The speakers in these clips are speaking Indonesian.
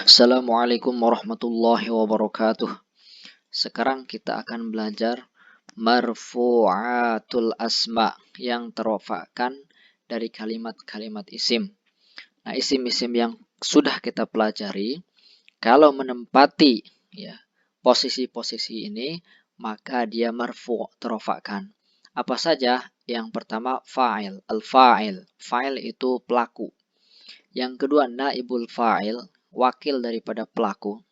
Assalamualaikum warahmatullahi wabarakatuh. Sekarang kita akan belajar marfu'atul asma yang terofakkan dari kalimat-kalimat isim. Nah, isim-isim yang sudah kita pelajari, kalau menempati posisi-posisi ini, maka dia marfu' terofakkan. Apa saja? Yang pertama fa'il, al-fa'il. Fa'il itu pelaku. Yang kedua naibul fa'il, wakil daripada pelaku.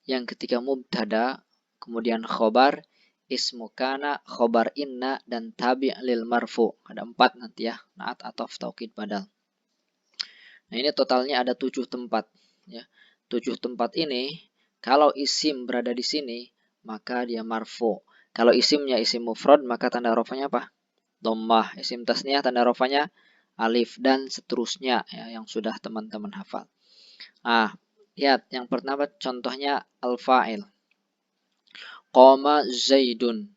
Yang ketiga mubtada, kemudian khobar, ismu kana, khobar inna, dan tabi' lil marfu. Ada 4 nanti ya, naat, atof, taukid, badal. Nah, ini totalnya ada 7 tempat. Ya. 7 tempat ini, kalau isim berada di sini, maka dia marfu. Kalau isimnya isim mufrad, maka tanda rofanya apa? Dhammah. Isim tasniyah, tanda rofanya alif, dan seterusnya ya, yang sudah teman-teman hafal. Nah, lihat yang pertama contohnya al-fa'il. Qama Zaidun.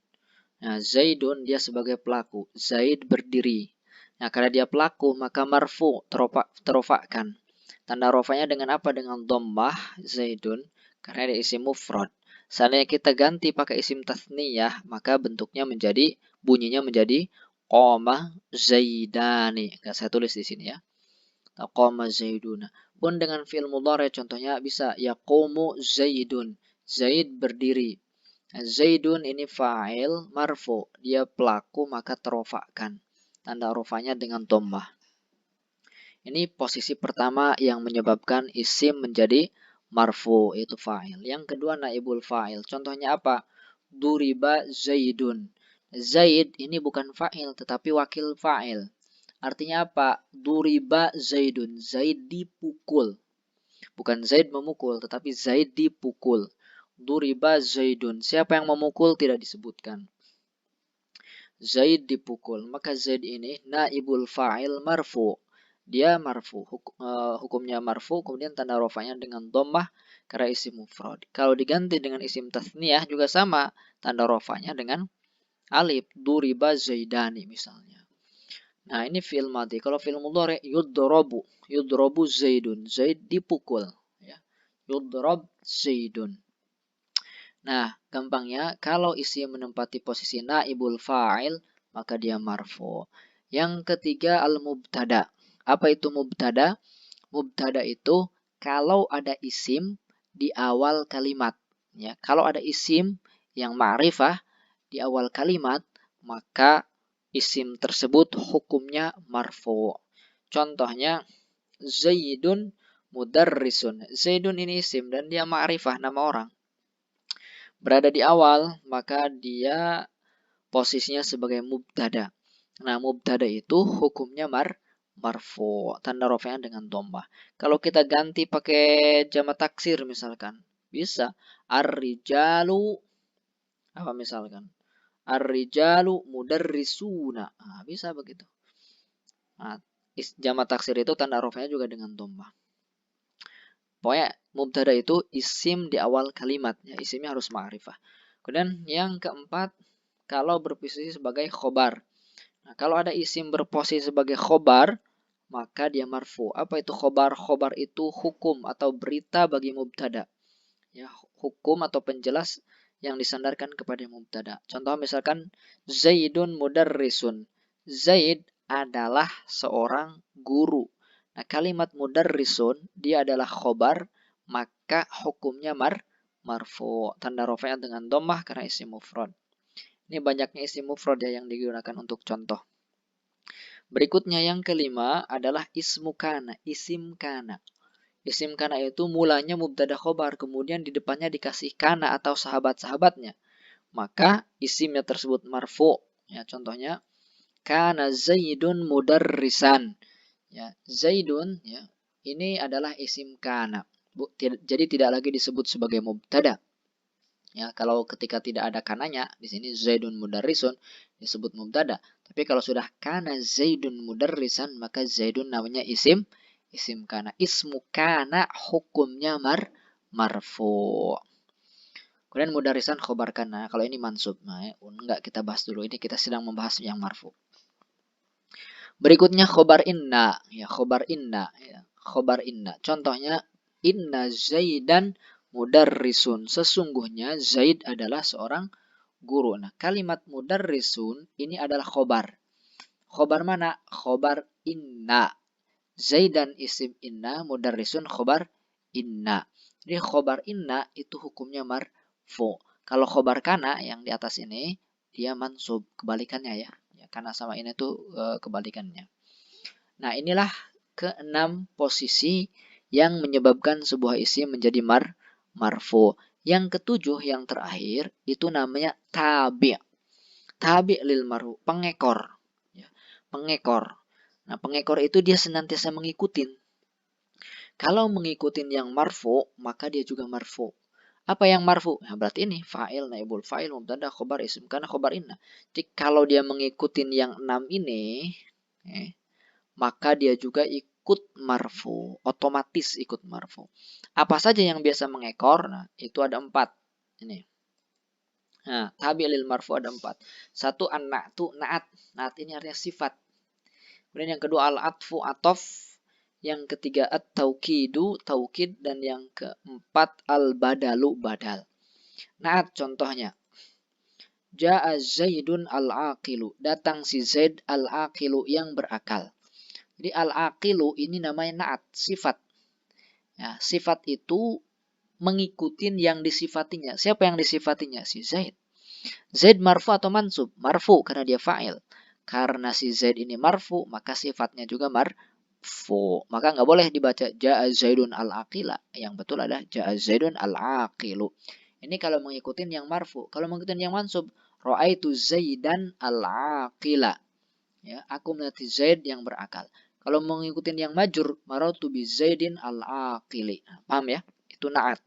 Nah, Zaidun dia sebagai pelaku. Zaid berdiri. Nah, karena dia pelaku, maka marfu, terofakkan. Tanda rofanya dengan apa? Dengan dhammah Zaidun, karena dia isim mufrad. Seandainya kita ganti pakai isim tasniyah, maka bunyinya menjadi qama Zaidani. Enggak saya tulis di sini ya. Qama Zaiduna. Pun dengan fi'il mudhari contohnya bisa yaqumu Zaidun. Zaid berdiri. Zaidun ini fa'il marfu, dia pelaku maka terofakkan. Tanda rofanya dengan dhammah. Ini posisi pertama yang menyebabkan isim menjadi marfu, itu fa'il. Yang kedua naibul fa'il. Contohnya apa? Duriba Zaidun. Zaid ini bukan fa'il tetapi wakil fa'il. Artinya apa? Duriba Zaidun. Zaid dipukul. Bukan Zaid memukul, tetapi Zaid dipukul. Duriba Zaidun. Siapa yang memukul tidak disebutkan. Zaid dipukul. Maka Zaid ini naibul fa'il marfu. Dia marfu. Hukumnya marfu, kemudian tanda rofanya dengan dhammah karena isim mufrad. Kalau diganti dengan isim tasniyah juga sama. Tanda rofanya dengan alif. Duriba Zaidani misalnya. Nah, ini fi'il madhi. Kalau fi'il mudhari yudrabu. Yudrabu Zaidun. Zaid dipukul. Ya. Yudrab Zaidun. Nah, gampangnya kalau isim menempati posisi naibul fa'il, maka dia marfu. Yang ketiga al-mubtada. Apa itu mubtada? Mubtada itu kalau ada isim di awal kalimat. Ya, kalau ada isim yang ma'rifah di awal kalimat, maka isim tersebut hukumnya marfu. Contohnya Zaidun mudarrisun. Zaidun ini isim dan dia ma'rifah, nama orang. Berada di awal, maka dia posisinya sebagai mubtada. Nah, mubtada itu hukumnya marfu. Tanda rofanya dengan dhammah. Kalau kita ganti pakai jamak taksir misalkan, bisa ar-rijalu apa misalkan? Ar-rijalu mudarrisuna. Nah, bisa begitu. Nah, jamak taksir itu tanda rofanya juga dengan dhammah. Pokoknya mubtada itu isim di awal kalimat. Ya, isimnya harus ma'rifah. Kemudian yang keempat, kalau berposisi sebagai khobar. Nah, kalau ada isim berposisi sebagai khobar, maka dia marfu. Apa itu khobar? Khobar itu hukum atau berita bagi mubtada. Ya, hukum atau penjelas yang disandarkan kepada mubtada. Contoh misalkan Zaidun mudarrisun. Zaid adalah seorang guru. Nah, kalimat mudarrisun dia adalah khobar, maka hukumnya marfu. Tanda rofanya dengan dhammah karena isim mufrad. Ini banyaknya isim mufrad ya yang digunakan untuk contoh. Berikutnya yang kelima adalah ismu kana, isim kana. Isim kana itu mulanya mubtada khobar, kemudian di depannya dikasih kana atau sahabat-sahabatnya. Maka isimnya tersebut marfu. Ya, contohnya kana Zaidun mudarrisan. Ya, Zaidun ya, ini adalah isim kana. Jadi tidak lagi disebut sebagai mubtada. Ya, kalau ketika tidak ada kananya, di sini Zaidun mudarrisun disebut mubtada. Tapi kalau sudah kana Zaidun mudarrisan, maka Zaidun namanya isim kana. Ismu kana hukumnya marfu. Kemudian mudarrisan khobar kana. Kalau ini mansub. Nah, enggak kita bahas dulu. Ini kita sedang membahas yang marfu. Berikutnya khobar inna. Ya, khobar inna. Ya, khobar inna. Contohnya Inna Zaidan mudarrisun. Sesungguhnya Zaid adalah seorang guru. Nah, kalimat mudarrisun ini adalah khobar. Khobar mana? Khobar inna. Zaidan isim inna, mudarrisun khobar inna. Jadi khobar inna itu hukumnya marfu. Kalau khobar kana yang di atas ini dia mansub, kebalikannya ya. Karena sama ini tuh kebalikannya. Nah, inilah keenam posisi yang menyebabkan sebuah isim menjadi marfu. Yang ketujuh, yang terakhir, itu namanya tabi'. Tabi' lil marfu, pengekor. Ya, pengekor. Nah, pengekor itu dia senantiasa mengikutin. Kalau mengikutin yang marfu, maka dia juga marfu. Apa yang marfu? Nah, berarti ini fa'il, naibul fa'il, mubtada, khobar isim, karena khobar inna. Jadi kalau dia mengikutin yang 6 ini, maka dia juga ikut marfu, otomatis ikut marfu. Apa saja yang biasa mengekor? Nah, itu ada 4. Ini. Nah, tabi' lil marfu ada 4. 1 an-na'tu, na'at. Na'at ini artinya sifat. Kemudian yang kedua al-atfu, atof. Yang ketiga at-taukidu, taukid. Dan yang keempat al-badalu, badal. Na'at contohnya. Ja'a Zaidun al-aqilu. Datang si Zaid al-aqilu yang berakal. Jadi al-aqilu ini namanya na'at, sifat. Ya, sifat itu mengikuti yang disifatinya. Siapa yang disifatinya? Si Zaid. Zaid marfu atau mansub? Marfu karena dia fa'il. Karena si Zaid ini marfu, maka sifatnya juga marfu. Maka nggak boleh dibaca ja'a Zaidun al-aqila. Yang betul adalah ja'a Zaidun al-aqilu. Ini kalau mengikuti yang marfu. Kalau mengikuti yang mansub, ra'aitu Zaidan al-aqila. Ya, aku melihat Zaid yang berakal. Kalau mengikuti yang majur, maratu bi Zaidin al-aqili. Nah, paham ya? Itu na'at.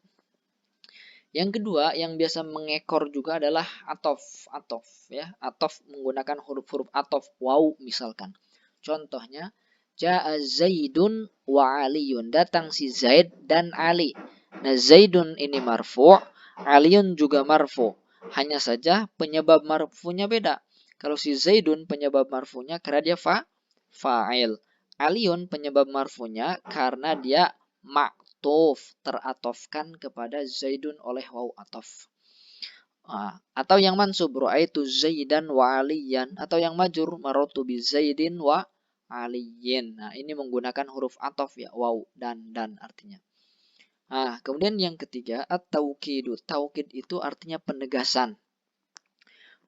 Yang kedua, yang biasa mengekor juga adalah atof. Atof ya. Atof menggunakan huruf-huruf atof, waw misalkan. Contohnya, ja'a Zaidun wa Aliyun. Datang si Zaid dan Ali. Nah, Zaidun ini marfu', Aliyun juga marfu'. Hanya saja penyebab marfu'nya beda. Kalau si Zaidun penyebab marfu'nya karena dia fa'il. Aliyun penyebab marfu'nya karena dia maktuf, teratofkan kepada Zaidun oleh waw atof. Atau yang mansub, ra'aitu Zaidan wa Aliyan. Atau yang majur, maratu bi Zaidin wa Aliyin. Nah, ini menggunakan huruf atof ya, waw dan artinya. Kemudian yang ketiga, at-taukidu. Taukid itu artinya penegasan.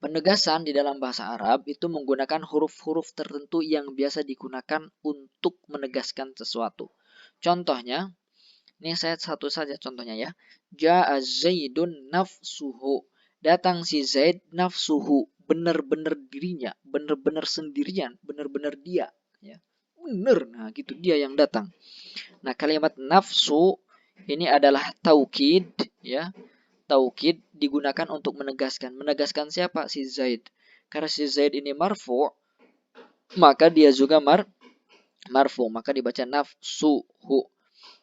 Penegasan di dalam bahasa Arab itu menggunakan huruf-huruf tertentu yang biasa digunakan untuk menegaskan sesuatu. Contohnya, ini saya satu saja contohnya ya. Ja'a Zaidun nafsuhu. Datang si Zaid nafsuhu. Benar-benar dirinya. Benar-benar sendirian. Benar-benar dia. Ya. Benar. Nah gitu dia yang datang. Nah kalimat nafsu ini adalah taukid. Ya. Taukid digunakan untuk menegaskan. Menegaskan siapa? Si Zaid. Karena si Zaid ini marfu. Maka dia juga marfu. Maka dibaca nafsuhu.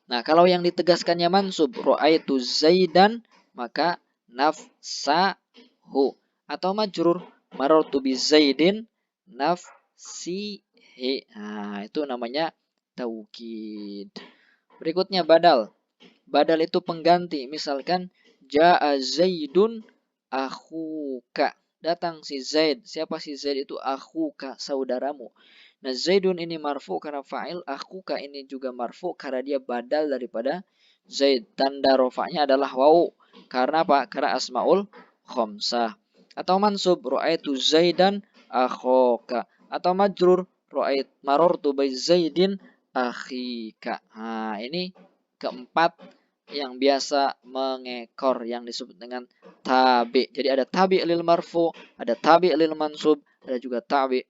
Nah, kalau yang ditegaskannya mansub, ra'aitu Zaidan, maka nafsahu. Atau majrur, marartu bi Zaidin nafsihi. Nah, itu namanya taukid. Berikutnya badal. Badal itu pengganti. Misalkan, ja'a Zaidun akhuka. Datang si Zaid. Siapa si Zaid itu? Akhuka, saudaramu. Nah, Zaidun ini marfu karena fa'il, akhuka ini juga marfu karena dia badal daripada Zaid. Tanda rofa'nya adalah waw. Karena apa? Karena asmaul khamsah. Atau mansub, ra'aitu Zaidan akhoka. Atau majrur, ra'ait marartu bi Zaidin akhika. Nah, ini keempat yang biasa mengekor yang disebut dengan tabi. Jadi ada tabi lil marfu, ada tabi lil mansub, ada juga tabi'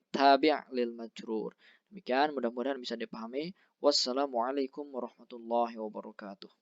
lil majrur. Demikian mudah-mudahan bisa dipahami. Wassalamualaikum warahmatullahi wabarakatuh.